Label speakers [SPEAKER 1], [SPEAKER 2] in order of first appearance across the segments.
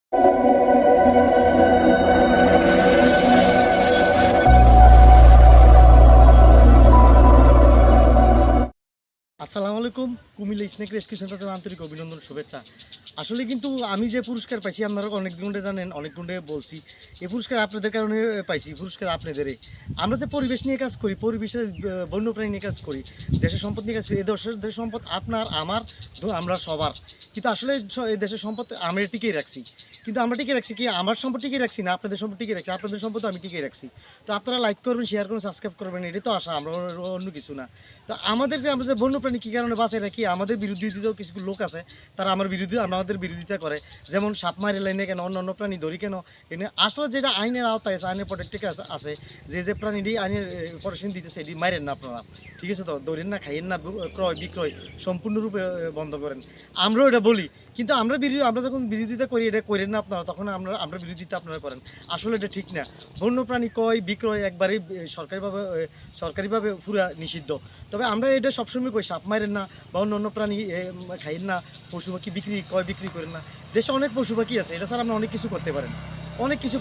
[SPEAKER 1] আসসালামু আলাইকুম। Comilla snake rescue centre থেকে আন্তরিক অভিনন্দন, শুভেচ্ছা। আসলে কিন্তু আমি যে পুরস্কার পাইছি আপনারা অনেক গুণে জানেন, অনেক গুণে বলছি। এই পুরস্কার আপনাদের কারণে পাইছি, পুরস্কার আপনাদেরই। আমরা যে পরিবেশ নিয়ে কাজ করি, পরিবেশের বন্যপ্রাণী নিয়ে কাজ করি, দেশের সম্পদ নিয়ে কাজ করি। এই দেশের সম্পদ আপনার, আমার, আমরা সবার। কিন্তু আসলে এই দেশের সম্পদ আমরা টিকিয়ে রাখছি। কিন্তু আমরা টিকে রাখছি কি, আমার সম্পদ টিকে রাখছি না, আপনাদের সম্পদ টিকে রাখছি। আপনাদের সম্পদ আমি টিকে রাখছি। তো আপনারা লাইক করবেন, শেয়ার করবেন, সাবস্ক্রাইব করবেন, এটাই তো আশা, আমরা অন্য কিছু না। তো আমাদেরকে আমরা যে বন্যপ্রাণী কী কারণে বাঁচাই রাখি, আমাদের বিরোধিতাও কিছু লোক আছে, তারা আমাদের বিরোধিতা করে। যেমন সাপ মারি লাইনে কেন, অন্য প্রাণী ধরি কেন, এনে আসলে যেটা আইনের আওতায় আছে, আইনের প্রোটেক্টিভ আছে, যে প্রাণীটি আইনের প্রোটেকশন দিতেছে এটি মারেন না আপনারা, ঠিক আছে? তো ধরেন না, খাইয়েন না, ক্রয় বিক্রয় সম্পূর্ণরূপে বন্ধ করেন। আমরাও এটা বলি, কিন্তু আমরা যখন বিরোধিতা করি, এটা করেন না আপনারা, তখন আমরা বিরোধিতা আপনারা করেন। আসলে এটা ঠিক না। বন্যপ্রাণী ক্রয় বিক্রয় একবারেই সরকারিভাবে পুরা নিষিদ্ধ। তবে আমরা এটা সবসময় কই, সাপ মারেন না বা অন্য প্রাণী খাইয়েন না, পশু পাখি ক্রয় বিক্রি করেন না। দেশে অনেক পশু পাখি আছে, এটা ছাড়া আপনি অনেক কিছু করতে পারেন, অনেক কিছু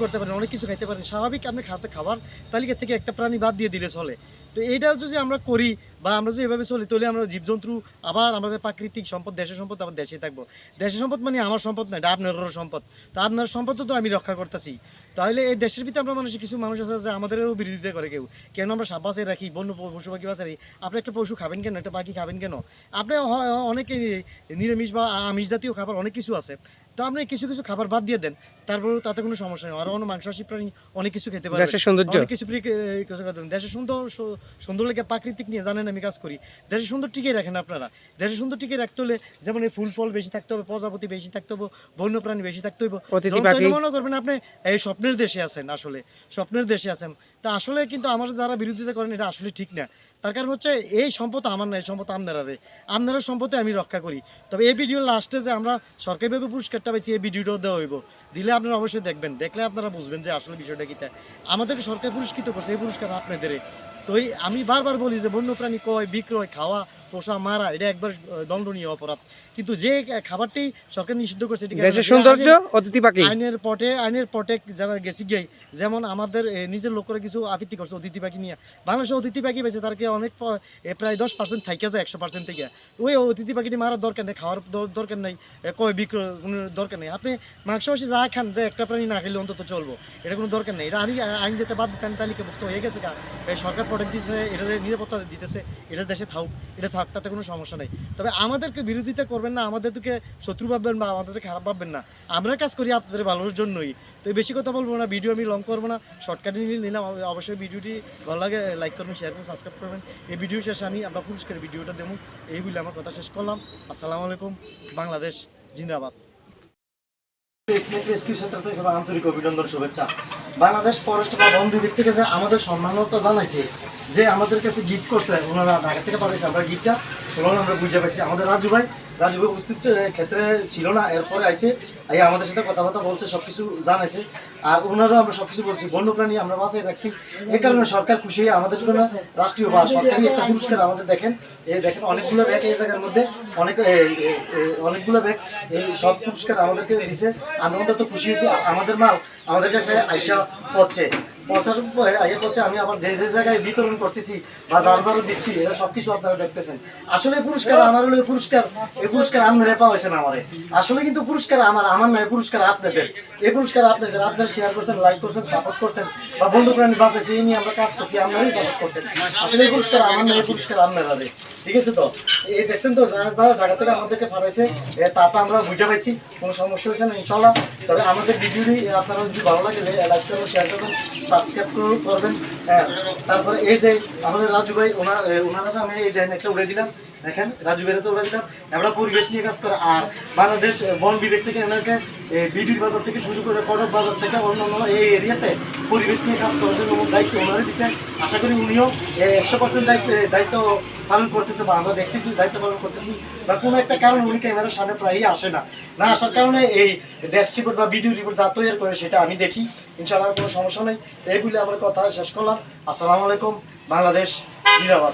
[SPEAKER 1] খাইতে পারেন। স্বাভাবিক আপনি খাবার তালিকা থেকে একটা প্রাণী বাদ দিয়ে দিলে চলে। তো এইটা যদি আমরা করি বা আমরা যদি এভাবে চলি, তাহলে আমরা জীবজন্তু আবার আমাদের প্রাকৃতিক সম্পদ, দেশের সম্পদ আবার দেশে থাকবো। দেশের সম্পদ মানে আমার সম্পদ না, এটা আপনারও সম্পদ। তো আপনার সম্পদ তো আমি রক্ষা করতেছি। তাহলে এই দেশের ভিতরে আমরা কিছু মানুষ আছে যে আমাদেরও বিরোধিতা করে, কেন আমরা সাপ বাঁচিয়ে রাখি, বন্য পশু পাখি বাঁচিয়ে রাখি। আপনি একটা পশু খাবেন কেন, একটা পাখি খাবেন কেন? আপনি অনেকে নিরামিষ বা আমিষ জাতীয় খাবার অনেক কিছু আছে, তো আপনি কিছু কিছু খাবার বাদ দিয়ে দেন, তারপরেও তাতে কোনো সমস্যা নেই। আরও মাংসাশী প্রাণী অনেক কিছু খেতে পারবে, অনেক কিছু দেশের সুন্দর লেগে প্রাকৃতিক নিয়ে জানেন আমি কাজ করি। দেশের সুন্দর টিকে রাখেন আপনারা। দেশের সুন্দর টিকে রাখতে হলে যেমন এই ফুল ফল বেশি থাকতে হবে, প্রজাপতি বেশি থাকতে হবে, বন্যপ্রাণী বেশি থাকতে হবে। মনে করবেন আপনি এই স্বপ্নের দেশে আছেন, আসলে স্বপ্নের দেশে আছেন। তা আসলে কিন্তু আমার যারা বিরোধিতা করেন, এটা আসলে ঠিক না। তার কারণ হচ্ছে এই সম্পদ আমার না, এই সম্পদ আপনারা সম্পদে আমি রক্ষা করি। তবে এই ভিডিওর লাস্টে যে আমরা সরকারিভাবে পুরস্কারটা পেয়েছি, এই ভিডিওটাও দেওয়া হইব, দিলে আপনারা অবশ্যই দেখবেন, দেখলে আপনারা বুঝবেন যে আসলে বিষয়টা কী। আমাদেরকে সরকার পুরস্কৃত করছে, এই পুরস্কার আপনাদের। তো আমি বারবার বলি যে বন্যপ্রাণী ক্রয় বিক্রয়, খাওয়া, পোষা, মারা, এটা একবার দণ্ডনীয় অপরাধ। কিন্তু যে খাবারটি সরকার নিষিদ্ধ করছে, সৌন্দর্য আইনের পটে যারা গেছি গিয়ে, যেমন আমাদের নিজের লোকরা কিছু আপত্তি করছে অতিথি পাখি নিয়ে। বাংলাদেশে অতিথি পাখি পেয়েছে, তারকে অনেক প্রায় 10% থাইকা যায় 100% থেকে। ওই অতিথি পাখিটি মারার দরকার নেই, খাওয়ার দরকার নেই, ক্রয় বিক্রয় কোনো দরকার নেই। আপনি মাংসবাসী যা খান, যে একটা প্রাণী না খেলে অন্তত চলবো, এটা কোনো দরকার নেই। এটা আইন যেতে বাদ দিচ্ছে, আইন তালিকাভুক্ত হয়ে গেছে, সরকার প্রোটেক্ট দিচ্ছে, এটা নিরাপত্তা দিতেছে, এটা দেশে এটা থাক, তাতে কোনো সমস্যা নেই। তবে আমাদেরকে বিরোধিতা করবেন না, আমাদেরকে শত্রু ভাববেন বা আমাদেরকে খারাপ ভাববেন না। আমরা কাজ করি আপনাদের ভালোর জন্যই। তো বেশি কথা বলবো না, ভিডিও আমি লং করবো না, শর্টকাটে নিলাম। অবশ্যই ভিডিওটি ভালো লাগে লাইক করবেন, শেয়ার করবেন, সাবস্ক্রাইব করবেন। এই ভিডিও শেষে আমরা পুরস্কারের ভিডিওটা দেবো। এই বলে আমার কথা শেষ করলাম। আসসালামু আলাইকুম। বাংলাদেশ জিন্দাবাদ। স্নেক রেস্কিউ সেন্টার থেকে সবাই আন্তরিক অভিনন্দন, শুভেচ্ছা। বাংলাদেশ ফরেস্ট বা বন বিভাগ থেকে যে আমাদের সম্মানতা জানাইছে, যে আমাদের কাছে গিফট করছে, ওনারা ঢাকা থেকে পাঠাইছে, আমরা গিফটটা আমরা বুঝে পাইছি। আমাদের রাজু ভাই উপস্থিত ক্ষেত্রে ছিল না, এরপরে আইসে আমাদের সাথে কথাবার্তা বলছে, সবকিছু জানাইছে। আর ওনারাও আমরা সবকিছু বলছি, বন্যপ্রাণী আমরা বাঁচাই রাখছি। এই কারণে সরকার খুশি হয়ে আমাদের জন্য রাষ্ট্রীয় বা সরকারি একটা পুরস্কার আমাদের দেখেন অনেকগুলো ব্যাগ এই জায়গার মধ্যে, অনেকগুলো ব্যাগ, এই সব পুরস্কার আমাদেরকে দিছে। আমরা অন্তত খুশি হয়েছি। আমাদের মাল আমাদের কাছে আইসা পৌঁছার আমি আবার যে জায়গায় বিতরণ করতেছি বা যারা দিচ্ছি, এটা সবকিছু আপনারা দেখতেছেন। আসলে পুরস্কার আমার হলো, এই পুরস্কার আপনারা পাওয়াইছেন আমারে। আসলে কিন্তু পুরস্কার আমার না, এই পুরস্কার আপনাদের। এই পুরস্কার আপনাদের, আপনারা শেয়ার করছেন, লাইক করছেন, সাপোর্ট করছেন, বা বন্যপ্রাণী বাঁচাইছে এই নিয়ে আমরা কাজ করছি, আপনারাই সাপোর্ট করছেন। আসলে এই পুরস্কার আমার না, এই পুরস্কার আপনারা। ঠিক আছে? তো এই দেখছেন তো, যারা ঢাকা থেকে আমাদেরকে পাঠাইছে, তা আমরা বুঝে পাইছি, কোনো সমস্যা হয়েছে না ইনশাল্লাহ। তবে আমাদের ভিডিওটি আপনারা যদি ভালো লাগে, লাইক করবেন, শেয়ার করবেন, সাবস্ক্রাইব করবেন। তারপরে এই যে আমাদের রাজু ভাই, ওনারা আমি এই দেখেন একটা উড়ে দিলাম, দেখেন রাজু ভাইরা তো উড়ে দিলাম। আমরা পরিবেশ নিয়ে কাজ করে। আর বাংলাদেশ বন বিভাগ থেকে এনাকে বিডির বাজার থেকে শুরু করে কটক বাজার থেকে অন্যান্য এই এরিয়াতে পরিবেশ নিয়ে কাজ করার জন্য দায়িত্ব ওনারা দিচ্ছেন। আশা করি উনিও 100% দায়িত্ব পালন করতেছে, বা আমরা দেখতেছি দায়িত্ব পালন করতেছি। বা কোনো একটা কারণ উনি ক্যামেরার সামনে প্রায়ই আসে না আসার কারণে এই ডেস্ক রিপোর্ট বা ভিডিও রিপোর্ট যা তৈরি করে সেটা আমি দেখি। ইনশাআল্লাহ কোনো সমস্যা নেই। এই বলে আমার কথা শেষ করলাম। আসসালামু আলাইকুম। বাংলাদেশ জিন্দাবাদ।